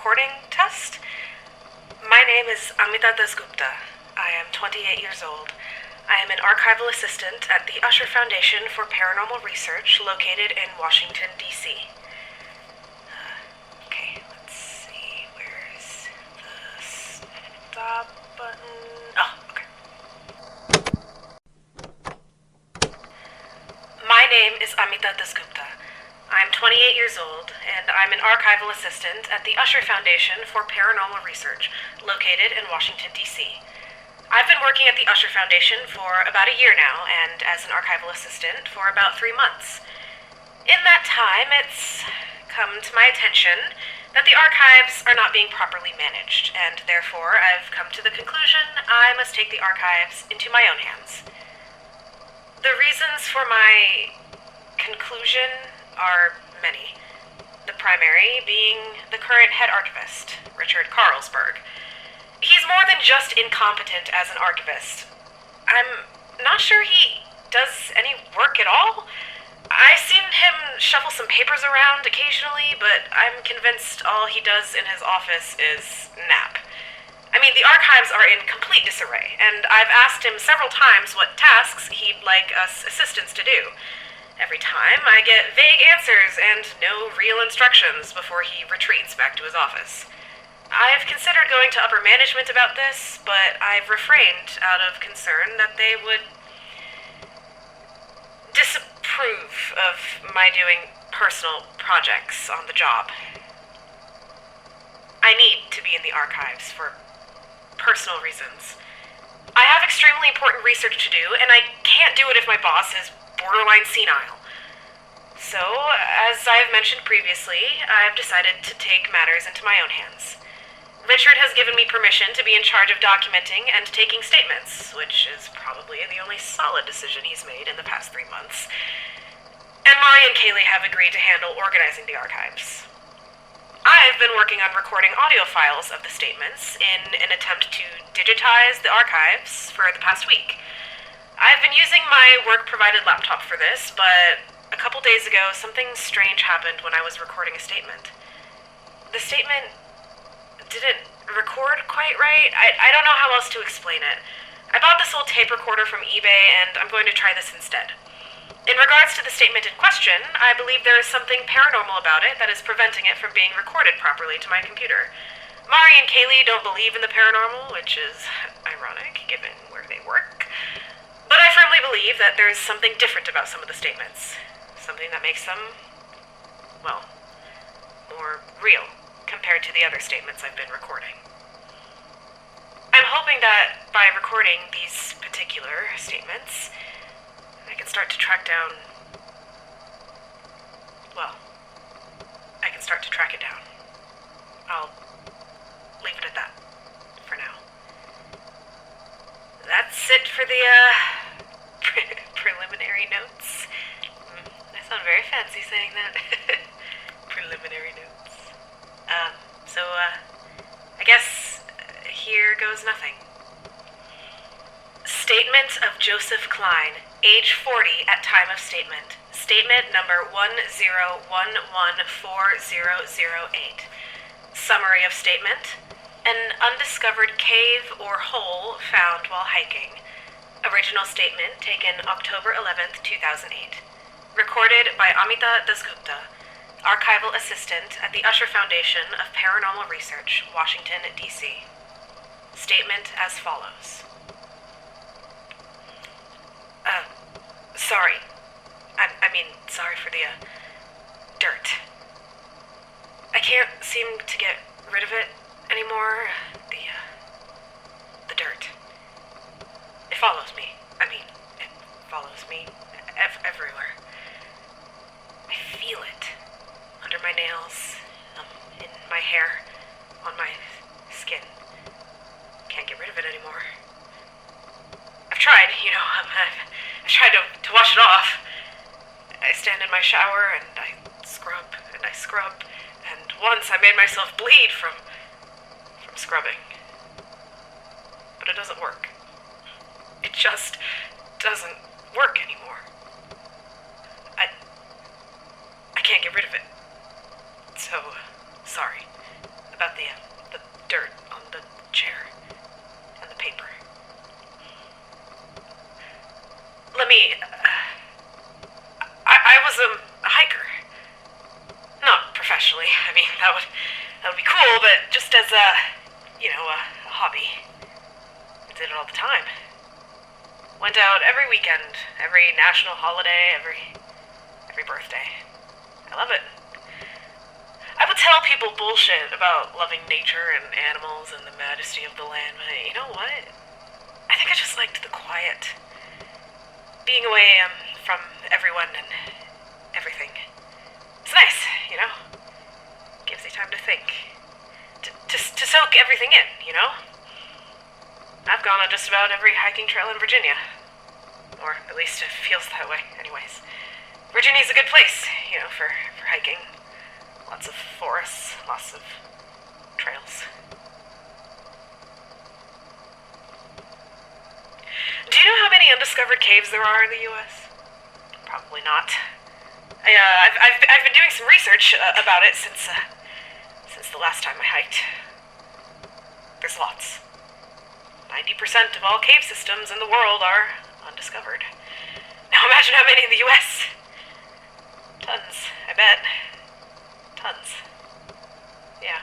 recording test. My name is Amita Dasgupta. I am 28 years old. I am an archival assistant at the Usher Foundation for Paranormal Research located in Washington, D.C. Okay, let's see. Where's the stop button? Oh, okay. My name is Amita Dasgupta. I'm 28 years old, and I'm an archival assistant at the Usher Foundation for Paranormal Research, located in Washington, D.C. I've been working at the Usher Foundation for about a year now, and as an archival assistant for about 3 months. In that time, it's come to my attention that the archives are not being properly managed, and therefore I've come to the conclusion I must take the archives into my own hands. The reasons for my conclusion are many. The primary being the current head archivist, Richard Carlsberg. He's more than just incompetent as an archivist. I'm not sure he does any work at all. I've seen him shuffle some papers around occasionally, but I'm convinced all he does in his office is nap. I mean, the archives are in complete disarray, and I've asked him several times what tasks he'd like us assistants to do. Every time, I get vague answers and no real instructions before he retreats back to his office. I've considered going to upper management about this, but I've refrained out of concern that they would disapprove of my doing personal projects on the job. I need to be in the archives for personal reasons. I have extremely important research to do, and I can't do it if my boss is borderline senile. So, as I've mentioned previously, I've decided to take matters into my own hands. Richard has given me permission to be in charge of documenting and taking statements, which is probably the only solid decision he's made in the past 3 months. And Mari and Kaylee have agreed to handle organizing the archives. I've been working on recording audio files of the statements in an attempt to digitize the archives for the past week. I've been using my work-provided laptop for this, but a couple days ago, something strange happened when I was recording a statement. The statement didn't record quite right. I don't know how else to explain it. I bought this old tape recorder from eBay, and I'm going to try this instead. In regards to the statement in question, I believe there is something paranormal about it that is preventing it from being recorded properly to my computer. Mari and Kaylee don't believe in the paranormal, which is ironic, given where they work. But I firmly believe that there's something different about some of the statements. Something that makes them, well, more real compared to the other statements I've been recording. I'm hoping that by recording these particular statements, I can start to track down, well, I can start to track it down. I'll leave it at that for now. That's it for the, preliminary notes. I sound very fancy saying that. Preliminary notes. I guess here goes nothing. Statement of Joseph Klein, age 40 at time of statement. Statement number 10114008. Summary of statement. An undiscovered cave or hole found while hiking. Original statement taken October 11th, 2008. Recorded by Amita Dasgupta, archival assistant at the Usher Foundation of Paranormal Research, Washington, D.C. Statement as follows. Sorry. Sorry for the, dirt. I can't seem to get rid of it anymore. The dirt. It follows me. It follows me everywhere. I feel it under my nails, in my hair, on my skin. Can't get rid of it anymore. I've tried, I've tried to wash it off. I stand in my shower and I scrub, and once I made myself bleed from scrubbing. But it doesn't work. It just doesn't work anymore. I can't get rid of it. So, sorry about about the dirt on the chair and the paper. Let me... I was a hiker. Not professionally. I mean, that would be cool, but just as a hobby. I did it all the time. Went out every weekend, every national holiday, every birthday. I love it. I would tell people bullshit about loving nature and animals and the majesty of the land, but you know what? I think I just liked the quiet. Being away from everyone and everything. It's nice, you know? Gives you time to think. To soak everything in, you know? I've gone on just about every hiking trail in Virginia. Or at least it feels that way, anyways. Virginia's a good place, you know, for hiking. Lots of forests, lots of trails. Do you know how many undiscovered caves there are in the U.S.? Probably not. I've been doing some research about it since the last time I hiked. There's lots. 90% of all cave systems in the world are undiscovered. Now imagine how many in the U.S. Tons, I bet. Tons. Yeah.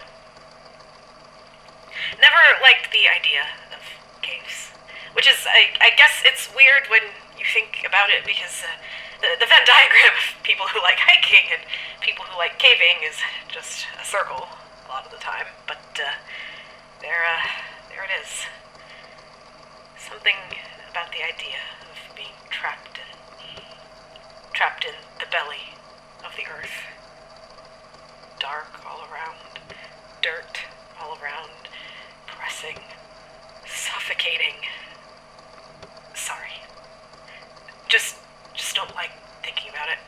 Never liked the idea of caves. Which is, I guess it's weird when you think about it because the Venn diagram of people who like hiking and people who like caving is just a circle a lot of the time. But there it is. Something about the idea of being trapped in the belly of the earth. Dark all around, dirt all around, pressing, suffocating. Sorry. Just don't like thinking about it.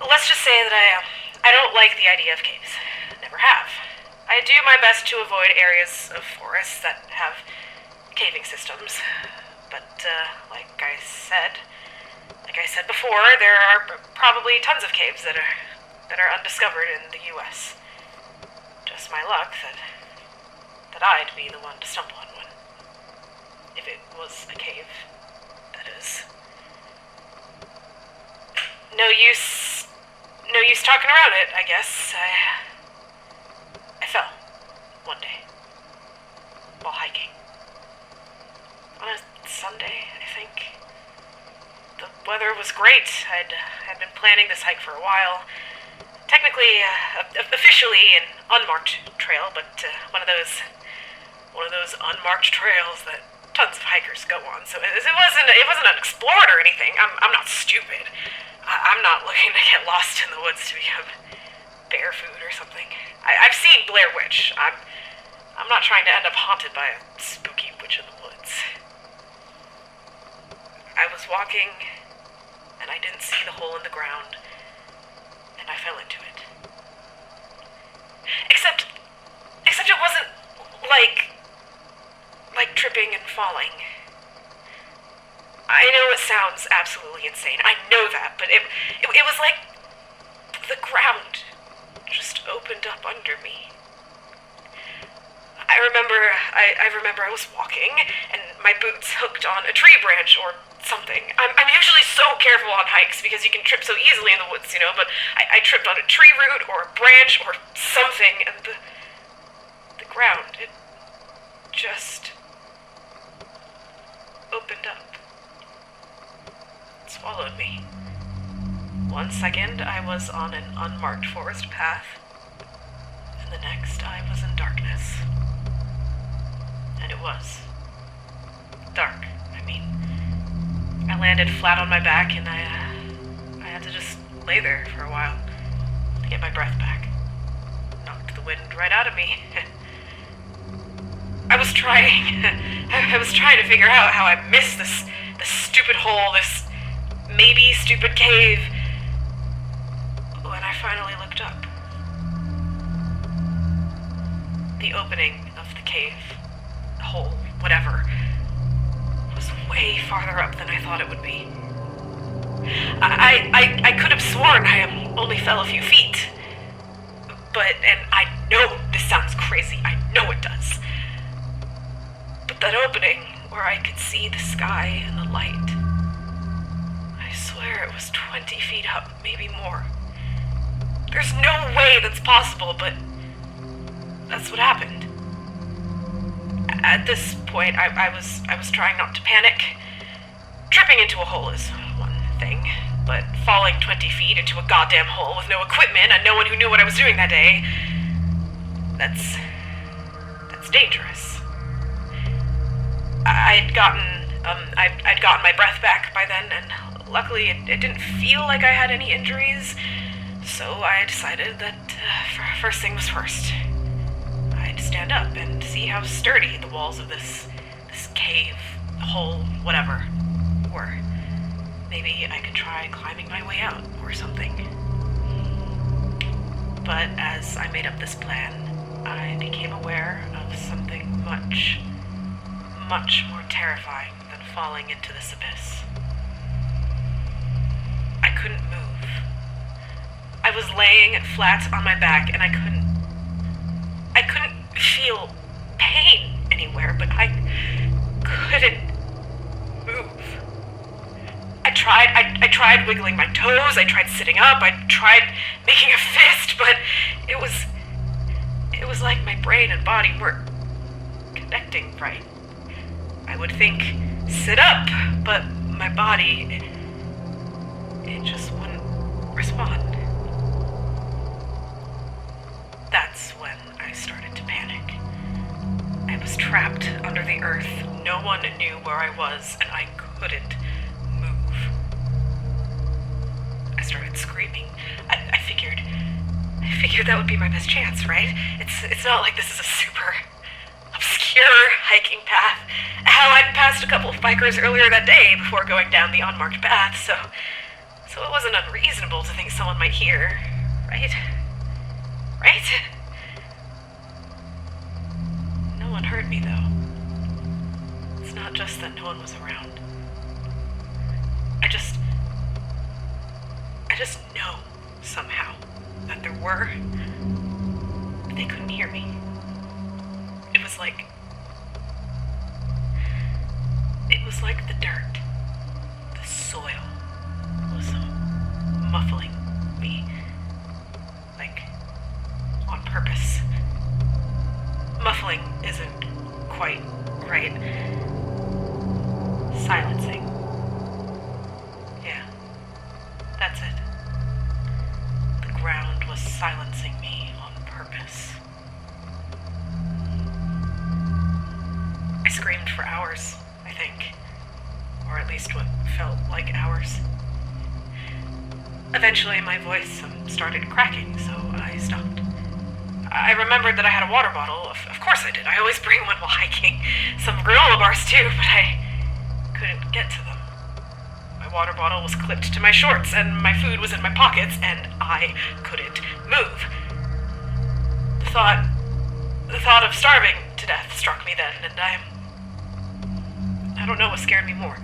Let's just say that I don't like the idea of caves. Never have. I do my best to avoid areas of forests that have caving systems, but like I said before, there are probably tons of caves that are undiscovered in the U.S. Just my luck that I'd be the one to stumble on one, if it was a cave, that is. No use talking around it, I guess. I fell one day while hiking. On a Sunday, I think. The weather was great. I'd been planning this hike for a while. Technically, officially an unmarked trail, but one of those unmarked trails that tons of hikers go on. So it wasn't unexplored or anything. I'm not stupid. I'm not looking to get lost in the woods to become bear food or something. I've seen Blair Witch. I'm not trying to end up haunted by a spooky witch in the woods. I was walking, and I didn't see the hole in the ground, and I fell into it. Except it wasn't like tripping and falling. I know it sounds absolutely insane. I know that, but it was like the ground just opened up under me. I remember I was walking, and my boots hooked on a tree branch or something. I'm usually so careful on hikes because you can trip so easily in the woods, you know, but I tripped on a tree root or a branch or something, and the ground, it just opened up. It swallowed me. 1 second, I was on an unmarked forest path, and the next, I was in darkness. And it was dark. I mean, I landed flat on my back, and I had to just lay there for a while to get my breath back. Knocked the wind right out of me. I was trying to figure out how I missed this stupid hole, this maybe stupid cave, when I finally looked up. The opening of the cave, the hole, whatever, was way farther up than I thought it would be. I could have sworn I only fell a few feet, and I know this sounds crazy. I know it does. But that opening where I could see the sky and the light, I swear it was 20 feet up, maybe more. There's no way that's possible, but that's what happened. At this point, I was trying not to panic. Tripping into a hole is one thing, but falling 20 feet into a goddamn hole with no equipment and no one who knew what I was doing that day, that's dangerous. I'd gotten my breath back by then, and luckily it didn't feel like I had any injuries, so I decided that first thing was first. I'd stand up and see how sturdy the walls of this cave, hole, whatever, were. Maybe I could try climbing my way out or something. But as I made up this plan, I became aware of something much, much more terrifying than falling into this abyss. I couldn't move. I was laying flat on my back and I couldn't feel pain anywhere, but I couldn't move. I tried wiggling my toes, I tried sitting up, I tried making a fist, but it was like my brain and body weren't connecting right. I would think, sit up, but my body, it just wouldn't respond. That's when I started to panic. I was trapped under the earth. No one knew where I was, and I couldn't move. I started screaming. I figured that would be my best chance, right? It's not like this is a super obscure hiking path. Hell, I'd passed a couple of bikers earlier that day before going down the unmarked path, so it wasn't unreasonable to think someone might hear, right? Right? No one heard me, though. It's not just that no one was around. I just know, somehow, that there were, but they couldn't hear me. It was like the dirt, the soil, was muffling me, like, on purpose. Muffling isn't quite right. Silencing. Yeah, that's it. The ground was silencing me on purpose. I screamed for hours, I think. Or at least what felt like hours. Eventually my voice started cracking, so I stopped. I remembered that I had a water bottle. Of course I did. I always bring one while hiking. Some granola bars too, but I couldn't get to them. My water bottle was clipped to my shorts, and my food was in my pockets, and I couldn't move. The thought of starving to death struck me then, and I don't know what scared me more.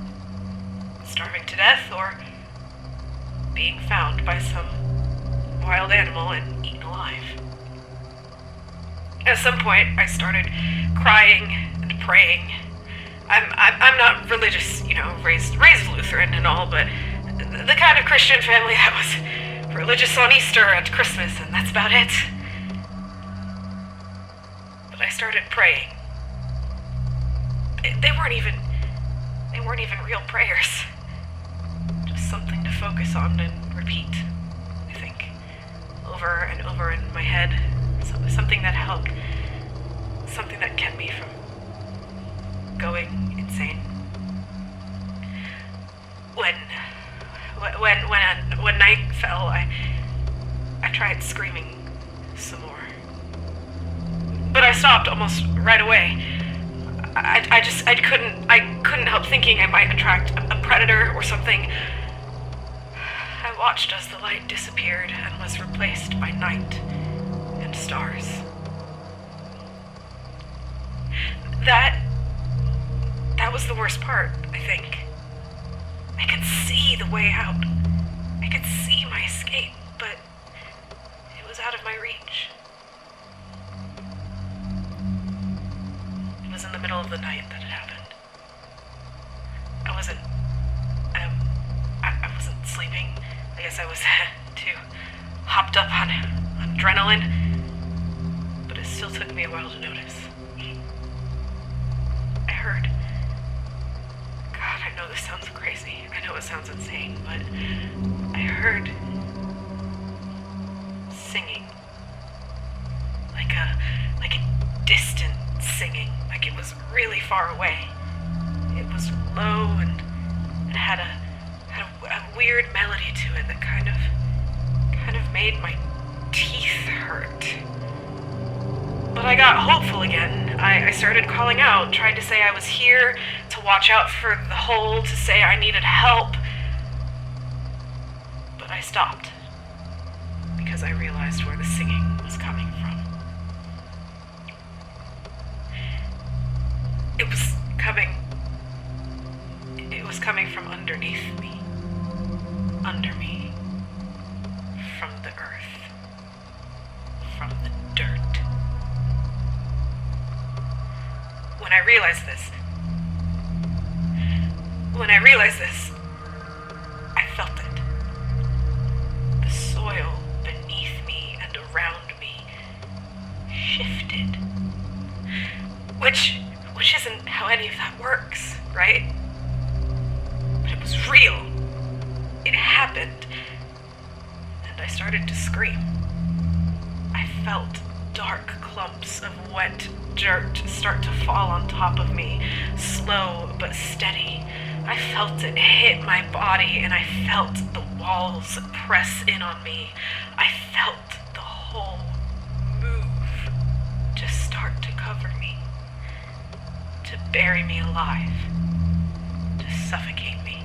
Starving to death, or being found by some wild animal and eaten alive. At some point, I started crying and praying. I'm not religious, raised Lutheran and all, but the kind of Christian family that was religious on Easter and Christmas, and that's about it. But I started praying. They weren't even real prayers. Just something to focus on and repeat, I think, over and over in my head. Something that helped. Something that kept me from going insane. When night fell, I tried screaming some more. But I stopped almost right away. I couldn't help thinking I might attract a predator or something. I watched as the light disappeared and was replaced by night and stars. That was the worst part, I think. I could see the way out. I could see my escape, but it was out of my reach. in the middle of the night that it happened. I wasn't sleeping. I guess I was too hopped up on adrenaline, but it still took me a while to notice. I heard... God, I know this sounds crazy. I know it sounds insane, but I heard singing. Like a distant singing, like it was really far away. It was low and it had a weird melody to it that kind of made my teeth hurt. But I got hopeful again. I started calling out, tried to say I was here, to watch out for the hole, to say I needed help. But I stopped, because I realized where the singing was coming from. It was coming from underneath me. Under me. From the earth. From the dirt. When I realized this, I felt it. The soil beneath me and around me shifted. Which isn't how any of that works, right? But it was real. It happened. And I started to scream. I felt dark clumps of wet dirt start to fall on top of me, slow but steady. I felt it hit my body, and I felt the walls press in on me. I felt the whole move just start to cover me, to bury me alive, to suffocate me.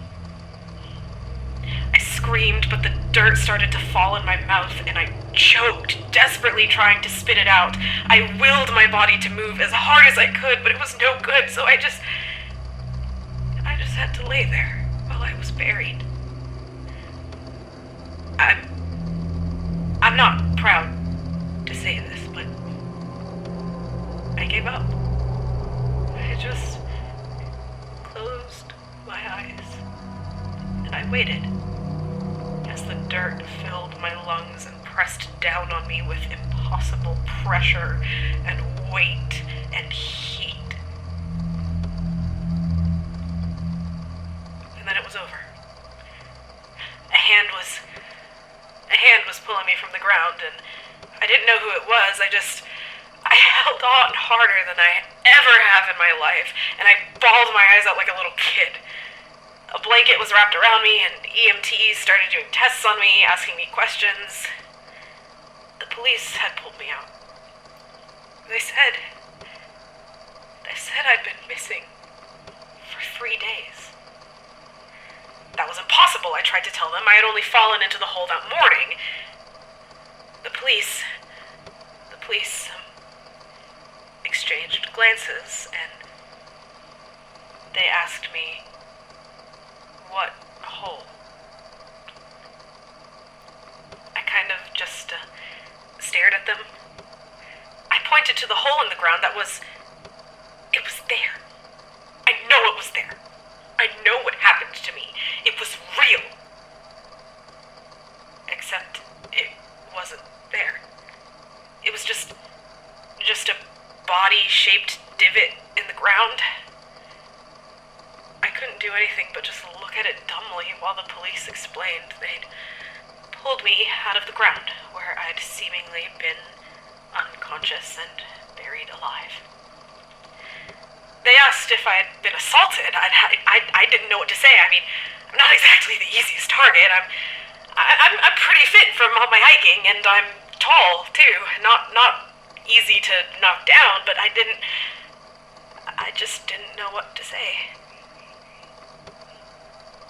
I screamed, but the dirt started to fall in my mouth, and I choked, desperately trying to spit it out. I willed my body to move as hard as I could, but it was no good, so I just had to lay there while I was buried. I'm not proud to say this, but I gave up. I just closed my eyes, and I waited as the dirt filled my lungs and pressed down on me with impossible pressure and weight and heat. And then it was over. A hand was pulling me from the ground, and I didn't know who it was. I held on harder than I ever have in my life, and I bawled my eyes out like a little kid. A blanket was wrapped around me, and EMTs started doing tests on me, asking me questions. The police had pulled me out. They said I'd been missing for 3 days. That was impossible, I tried to tell them. I had only fallen into the hole that morning. The police exchanged glances, and they asked me, what hole? I kind of just stared at them. I pointed to the hole in the ground it was there. I know it was there. I know what happened to me. It was real. Except it wasn't there. It was just a body-shaped divot in the ground. I couldn't do anything but just look at it dumbly while the police explained they'd pulled me out of the ground, where I'd seemingly been unconscious and buried alive. They asked if I had been assaulted. I didn't know what to say. I mean, I'm not exactly the easiest target. I'm pretty fit from all my hiking, and I'm tall too. Not easy to knock down, but I just didn't know what to say.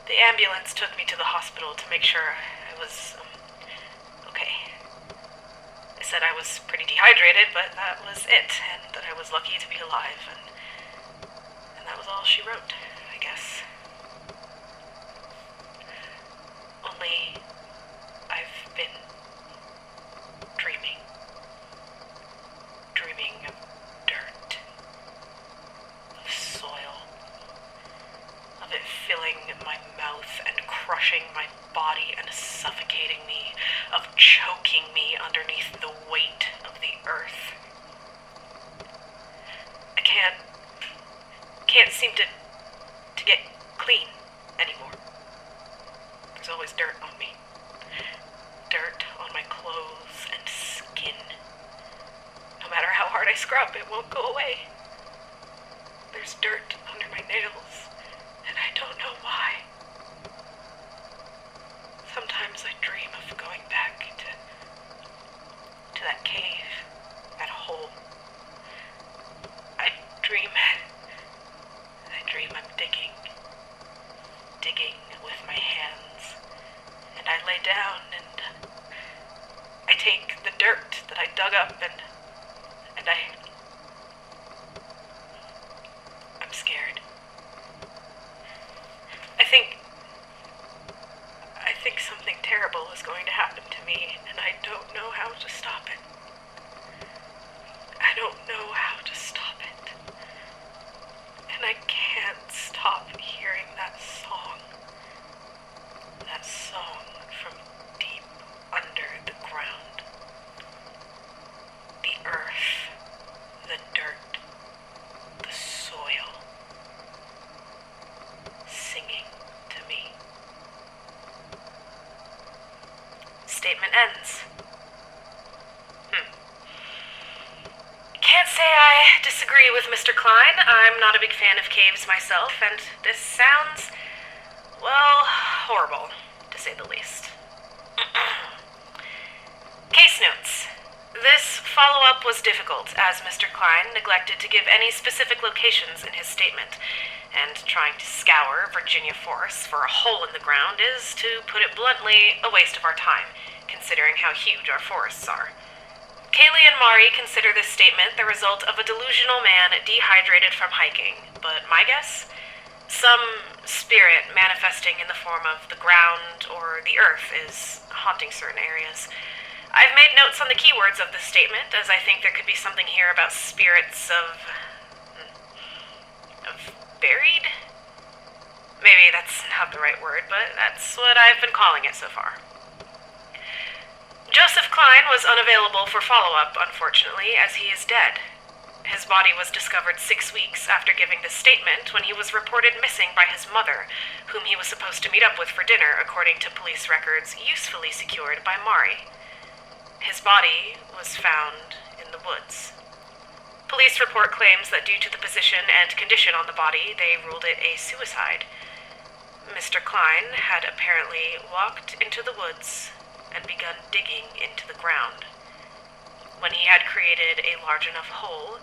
The ambulance took me to the hospital to make sure I was okay. They said I was pretty dehydrated, but that was it, and that I was lucky to be alive, and that was all she wrote, I guess. Only I've been dreaming of dirt. destroying my body and suffocating me, of choking me underneath the weight of the earth. I can't seem to get clean anymore. There's always dirt on me. Dirt on my clothes and skin. No matter how hard I scrub, it won't go away. There's dirt under my nails, and I don't know why. Sometimes I dream of going back to that cave, that hole. I dream I'm digging with my hands, and I lay down and I take the dirt that I dug up and I'm scared. I think something terrible is going to happen to me, and I don't know how to stop it. I don't know how to stop it. And I can't stop hearing that song. That song from deep under the ground. The earth, the dirt, the soil, singing to me. Statement ends. Can't say I disagree with Mr. Klein. I'm not a big fan of caves myself, and this sounds, well, horrible, to say the least. Case notes. This follow-up was difficult, as Mr. Klein neglected to give any specific locations in his statement, and trying to scour Virginia forests for a hole in the ground is, to put it bluntly, a waste of our time, considering how huge our forests are. Kaylee and Mari consider this statement the result of a delusional man dehydrated from hiking, but my guess? Some spirit manifesting in the form of the ground or the earth is haunting certain areas. I've made notes on the keywords of this statement, as I think there could be something here about spirits of buried? Maybe that's not the right word, but that's what I've been calling it so far. Joseph Klein was unavailable for follow-up, unfortunately, as he is dead. His body was discovered 6 weeks after giving this statement when he was reported missing by his mother, whom he was supposed to meet up with for dinner, according to police records usefully secured by Mari. His body was found in the woods. Police report claims that due to the position and condition on the body, they ruled it a suicide. Mr. Klein had apparently walked into the woods and begun digging into the ground. When he had created a large enough hole,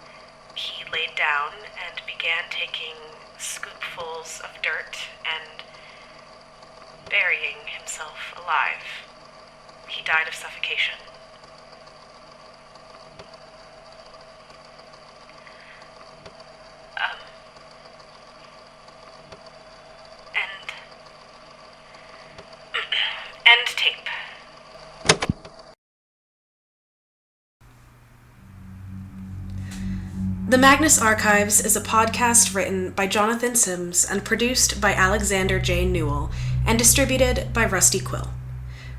he laid down and began taking scoopfuls of dirt and burying himself alive. He died of suffocation. End tape. The Magnus Archives is a podcast written by Jonathan Sims and produced by Alexander J. Newall and distributed by Rusty Quill.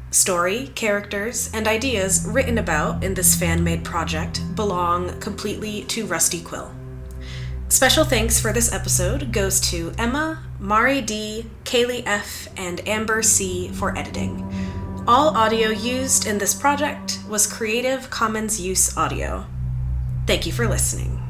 Story, characters, and ideas written about in this fan-made project belong completely to Rusty Quill. Special thanks for this episode goes to Emma, Mari D, Kaylee F, and Amber C for editing. All audio used in this project was Creative Commons Use Audio. Thank you for listening.